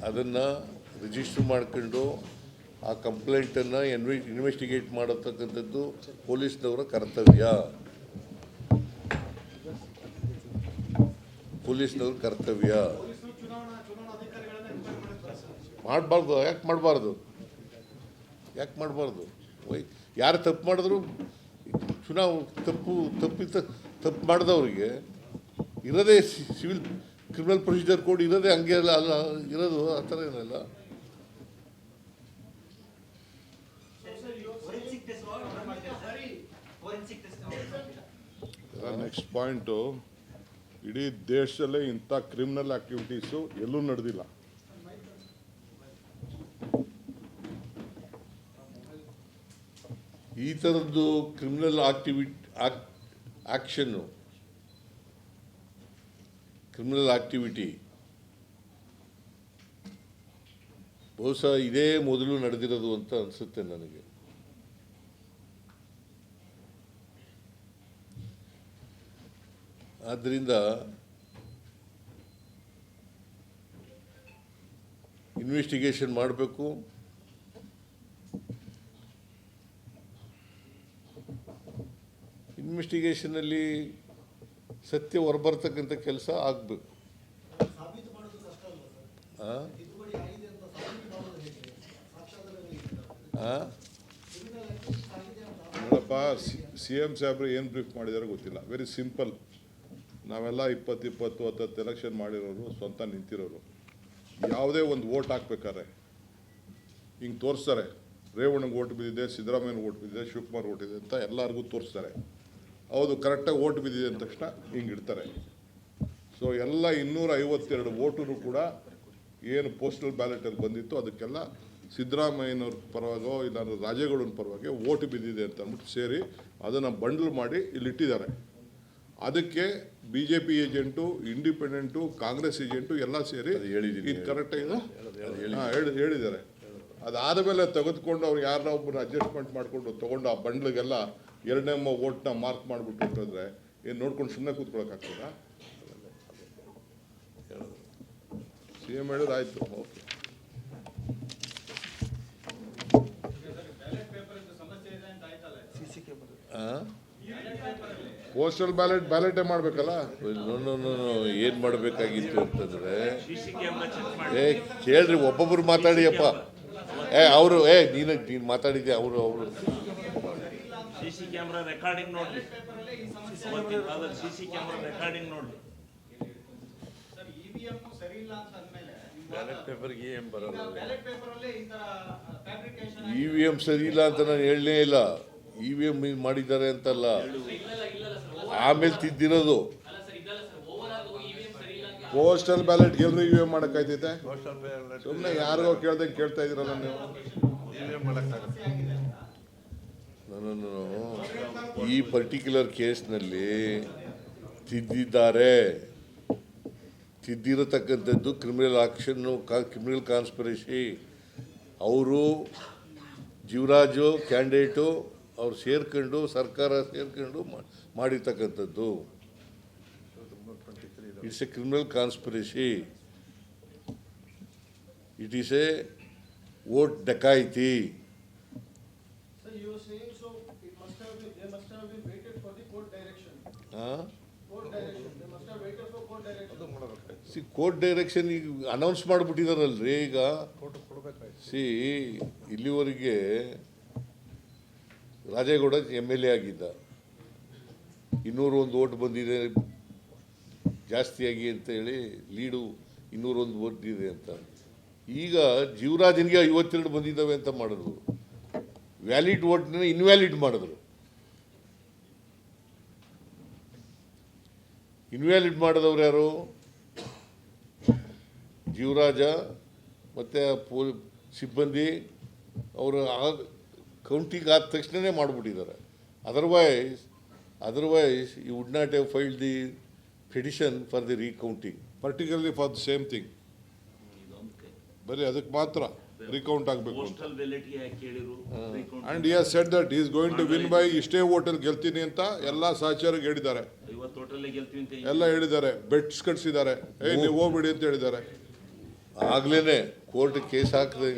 ಅದನ್ನು ರಿಜಿಸ್ಟರ್ ಮಾಡ್ಕೊಂಡು ಆ ಕಂಪ್ಲೇಂಟನ್ನು ಇನ್ವೆಸ್ಟಿಗೇಟ್ ಮಾಡತಕ್ಕಂಥದ್ದು ಪೊಲೀಸ್ನವರ ಕರ್ತವ್ಯ. ಮಾಡಬಾರ್ದು. ಯಾಕೆ ಮಾಡಬಾರ್ದು? ಯಾರು ತಪ್ಪು ಮಾಡಿದ್ರು ತಪ್ಪು ಮಾಡಿದವ್ರಿಗೆ ಇರೋದೇ ಸಿವಿಲ್ ಕ್ರಿಮಿನಲ್ ಪ್ರೊಸೀಜರ್ ಕೋಡ್ ಇರೋದೇ ಹಂಗೆ ಅಲ್ಲ ಇರೋದು, ಆ ಥರ ಏನಲ್ಲ. ನೆಕ್ಸ್ಟ್ ಪಾಯಿಂಟು, ಇಡೀ ದೇಶದಲ್ಲೇ ಇಂಥ ಕ್ರಿಮಿನಲ್ ಆಕ್ಟಿವಿಟೀಸು ಎಲ್ಲೂ ನಡೆದಿಲ್ಲ. ಈ ಥರದ್ದು ಕ್ರಿಮಿನಲ್ ಆಕ್ಟಿವಿಟಿ ಬಹುಶಃ ಇದೇ ಮೊದಲು ನಡೆದಿರೋದು ಅಂತ ಅನಿಸುತ್ತೆ ನನಗೆ. ಆದ್ದರಿಂದ ಇನ್ವೆಸ್ಟಿಗೇಷನ್ ಮಾಡಬೇಕು. ಇನ್ವೆಸ್ಟಿಗೇಷನಲ್ಲಿ ಸತ್ಯ ಹೊರಬರ್ತಕ್ಕಂಥ ಕೆಲಸ ಆಗಬೇಕು. ನೋಡಪ್ಪ, CM ಸಾಹೇಬ್ರು ಏನು ಬ್ರೀಫ್ ಮಾಡಿದಾರೋ ಗೊತ್ತಿಲ್ಲ. Very simple. ನಾವೆಲ್ಲ 20-20 ಎಲೆಕ್ಷನ್ ಮಾಡಿರೋರು, ಸ್ವಂತ ನಿಂತಿರೋರು. ಯಾವುದೇ ಒಂದು ವೋಟ್ ಹಾಕ್ಬೇಕಾರೆ ಹಿಂಗೆ ತೋರಿಸ್ತಾರೆ, ರೇವಣ್ಣಗೆ ಓಟ್ ಬಿದ್ದಿದೆ, ಸಿದ್ದರಾಮಯ್ಯನಿಗೆ ಓಟ್ ಬಿದ್ದಿದೆ, ಶಿವಕುಮಾರ್ ಓಟ್ ಇದೆ ಅಂತ ಎಲ್ಲರಿಗೂ ತೋರಿಸ್ತಾರೆ. ಹೌದು, ಕರೆಕ್ಟಾಗಿ ಓಟ್ ಬಿದ್ದಿದೆ ಅಂದ ತಕ್ಷಣ ಹಿಂಗೆ ಇಡ್ತಾರೆ. ಸೊ ಎಲ್ಲ 252 ವೋಟು ಕೂಡ ಏನು ಪೋಸ್ಟಲ್ ಬ್ಯಾಲೆಟಲ್ಲಿ ಬಂದಿತ್ತು ಅದಕ್ಕೆಲ್ಲ ಸಿದ್ದರಾಮಯ್ಯನವ್ರ ಪರವಾಗೋ ಇಲ್ಲ ರಾಜೇಗೌಡನ ಪರವಾಗಿ ಓಟ್ ಬಿದ್ದಿದೆ ಅಂತ ಅಂದ್ಬಿಟ್ಟು ಸೇರಿ ಅದನ್ನು ಬಂಡಲ್ ಮಾಡಿ ಇಲ್ಲಿಟ್ಟಿದ್ದಾರೆ. ಅದಕ್ಕೆ BJP agent, independent, Congress agent ಎಲ್ಲ ಸೇರಿ ಇದು ಕರೆಕ್ಟಾಗಿದೆ ಹೇಳಿದ್ದಾರೆ. ಅದಾದ ಮೇಲೆ ತೆಗೆದುಕೊಂಡು ಅವ್ರು ಯಾರನ್ನ ಒಬ್ಬರು ಅಡ್ಜಸ್ಟ್ಮೆಂಟ್ ಮಾಡಿಕೊಂಡು ತೊಗೊಂಡು ಆ ಬಂಡ್ಲಿಗೆಲ್ಲ 2ನೇ ಓಟ್ನ ಮಾರ್ಕ್ ಮಾಡಿಬಿಟ್ಟು ಅಂತಂದರೆ ಏನು ನೋಡ್ಕೊಂಡು ಸುಮ್ಮನೆ ಕೂತ್ಕೊಳ್ಳೋಕ್ಕಾಗ್ತದ? CM ಹೇಳಿದ್ರೆ ಆಯಿತು, ಓಕೆ. ಪೋಸ್ಟಲ್ ಬ್ಯಾಲೆಟೇ ಮಾಡಬೇಕಲ್ಲ. ಏನು ಮಾಡಬೇಕಾಗಿತ್ತು ಅಂತಂದರೆ, ಕೇಳ್ರಿ, ಒಬ್ಬೊಬ್ರು ಮಾತಾಡಿಯಪ್ಪ. ಅವರು ನೀನು ಮಾತಾಡಿದ್ದೆ. ಅವರು CC ಕ್ಯಾಮ್ರಾ ರೆಕಾರ್ಡಿಂಗ್ ನೋಡ್ರಿ. CC ಕ್ಯಾಮ್ರಾ ರೆಕಾರ್ಡಿಂಗ್ ನೋಡ್ರಿ. EVM ಸರಿ ಇಲ್ಲ ಅಂತ ನಾನು ಹೇಳಲೇ ಇಲ್ಲ. EVM ಮಾಡಿದ್ದಾರೆ ಅಂತಲ್ಲ, ಆಮೇಲೆ ತಿದ್ದಿರೋದು. ಪೋಸ್ಟಲ್ ಬ್ಯಾಲೆಟ್ ಎಲ್ಲರೂ EVM ಮಾಡೋಕ್ಕಾಯ್ತೈತೆ? ಸುಮ್ಮನೆ ಯಾರಿಗೋ ಕೇಳ್ದಂಗೆ ಕೇಳ್ತಾ ಇದ್ದೀರಲ್ಲ ನೀವು. ನಾನು ಈ ಪರ್ಟಿಕ್ಯುಲರ್ ಕೇಸ್ನಲ್ಲಿ ತಿದ್ದಿರತಕ್ಕಂಥದ್ದು ಕ್ರಿಮಿನಲ್ ಕಾನ್ಸ್ಪಿರಸಿ. ಅವರು ಜೀವರಾಜು ಕ್ಯಾಂಡಿಡೇಟು ಅವ್ರು ಸೇರ್ಕೊಂಡು, ಸರ್ಕಾರ ಸೇರ್ಕೊಂಡು ಮಾಡಿರ್ತಕ್ಕಂಥದ್ದು. It's a criminal conspiracy. It is a vote ಡಕಾಯಿತಿ. ಕೋರ್ಟ್ ಡೈರೆಕ್ಷನ್ ಈಗ ಅನೌನ್ಸ್ ಮಾಡಿಬಿಟ್ಟಿದಾರಲ್ರಿ. ಈಗ ಇಲ್ಲಿವರೆಗೆ ರಾಜೇಗೌಡ MLA ಆಗಿದ್ದ, 201 ವೋಟ್ ಬಂದಿದೆ ಜಾಸ್ತಿಯಾಗಿ ಅಂತ ಹೇಳಿ ಲೀಡು 201 ವೋಟ್ ಇದೆ ಅಂತ. ಈಗ ಜೀವರಾಜನಿಗೆ 52 ಬಂದಿದ್ದಾವೆ ಅಂತ ಮಾಡಿದ್ರು. ವ್ಯಾಲಿಡ್ ವೋಟ್ನ ಇನ್ವ್ಯಾಲಿಡ್ ಮಾಡಿದ್ರು. ಇನ್ವ್ಯಾಲಿಡ್ ಮಾಡಿದವ್ರು ಯಾರು? ಜೀವರಾಜ ಮತ್ತು ಸಿಬ್ಬಂದಿ. ಅವರು ಕೌಂಟಿಂಗ್ ಆದ ತಕ್ಷಣವೇ ಮಾಡಿಬಿಟ್ಟಿದ್ದಾರೆ. Otherwise you would not have filed the petition for the recounting. Particularly for the same thing. ಬರೀ ಅದಕ್ಕೆ ಮಾತ್ರ ರೀಕೌಂಟ್ ಆಗಬೇಕು ಅಂತ. ಪೋಸ್ಟಲ್ ಬ್ಯಾಲೆಟ್ಗೆ ಯಾಕೆ ಕೇಳಿರು and he has said that he is going to win by ಇಷ್ಟೇ ಓಟಲ್ಲಿ ಗೆಲ್ತೀನಿ ಅಂತ ಎಲ್ಲ ಸಹಚರಿಗೆ ಹೇಳಿದ್ದಾರೆ, ಇವತ್ತು ಟೋಟಲ್ ಗೆಲ್ತೀವಿ ಅಂತ ಎಲ್ಲ ಹೇಳಿದ್ದಾರೆ, ಬೆಟ್ಸ್ ಕಟ್ಸಿದ್ದಾರೆ, ನೀವು ಹೋಗ್ಬಿಡಿ ಅಂತ ಹೇಳಿದ್ದಾರೆ. ಆಗ್ಲೇನೆ ಕೋರ್ಟ್ ಕೇಸ್ ಹಾಕಿದೆ